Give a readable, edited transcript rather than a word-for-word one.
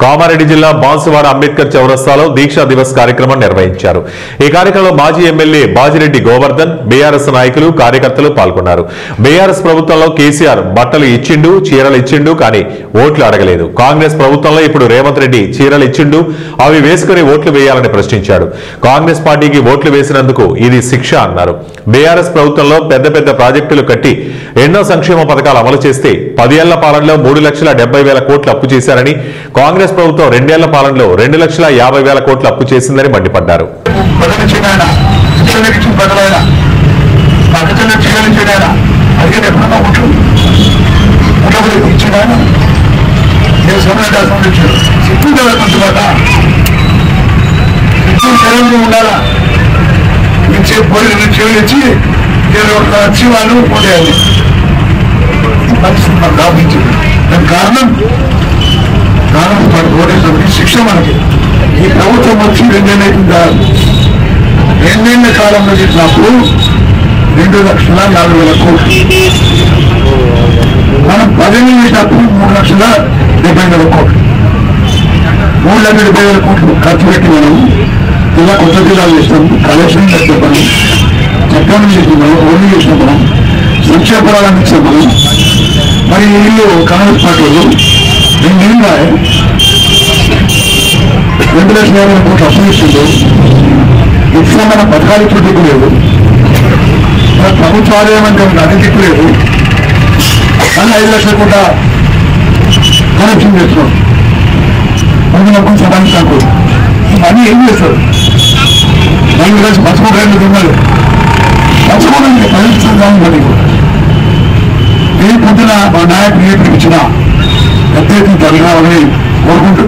కామారెడ్డి జిల్లా బాన్సువాడ అంబేద్కర్ చౌరస్తాలో దీక్షా దివస్ కార్యక్రమం నిర్వహించారు. ఈ కార్యక్రమంలో మాజీ ఎమ్మెల్యే బాజిరెడ్డి గోవర్ధన్, బీఆర్ఎస్ నాయకులు, కార్యకర్తలు పాల్గొన్నారు. బీఆర్ఎస్ ప్రభుత్వంలో కేసీఆర్ బట్టలు ఇచ్చిండు, చీరలు ఇచ్చిండు, కానీ ఓట్లు అడగలేదు. కాంగ్రెస్ ప్రభుత్వంలో ఇప్పుడు రేవంత్ రెడ్డి చీరలు ఇచ్చిండు, అవి వేసుకుని ఓట్లు వేయాలని ప్రశ్నించాడు. కాంగ్రెస్ పార్టీకి ఓట్లు వేసినందుకు ఇది శిక్ష అన్నారు. బీఆర్ఎస్ ప్రభుత్వంలో పెద్ద పెద్ద ప్రాజెక్టులు కట్టి ఎన్నో సంక్షేమ పథకాలు అమలు చేస్తే 10 ఏళ్ల పాలనలో 3,70,000 కోట్లు అప్పు చేశారని, కాంగ్రెస్ ప్రభుత్వం 2 ఏళ్ల పాలనలో 2,50,000 కోట్లు అప్పు చేసిందని మండిపడ్డారు. కారణం శిక్ష మనకి ఈ ప్రభుత్వం వచ్చి 2 ఏళ్ల కాలంలో చెప్పినప్పుడు 2,50,000 కోట్లు, మనం 10 ఏళ్ళు చేసినప్పుడు 3,70,000 కోట్లు, 3,70,000 కోట్లు ఖర్చు పెట్టి మనం ఇలా కొత్త జిల్లాలు చేస్తాం, కలెక్షన్ చెప్పడం, చట్టం చేస్తున్నాం, ఓన్లీ చేసిన మనం సంక్షేమాలను ఇచ్చాం మనం. మరి వీళ్ళు కాంగ్రెస్ పార్టీలు 2 ఏళ్ళు 2,50,000 కోట్లు అప్పు ఇస్తుందో ఇచ్చిన మన పథకాలు ఇప్పుడు దిక్కులేదు, మన ప్రభుత్వ ఆదాయం అంటే అది దిక్కులేదు, కానీ 5 లక్షల కోట్ల కరప్షన్ చేస్తున్నాం. కొంచెం సంపాదించాకు ఇవన్నీ ఏం చేస్తారు? దాని కలిసి పంచుకోవడానికి ఉన్నారు, పంచుకోవడానికి పరిస్థితి. ఏ పొద్దున మా నాయకులు ఏ పిలిచినా పెద్ద ఎత్తున జరగాలని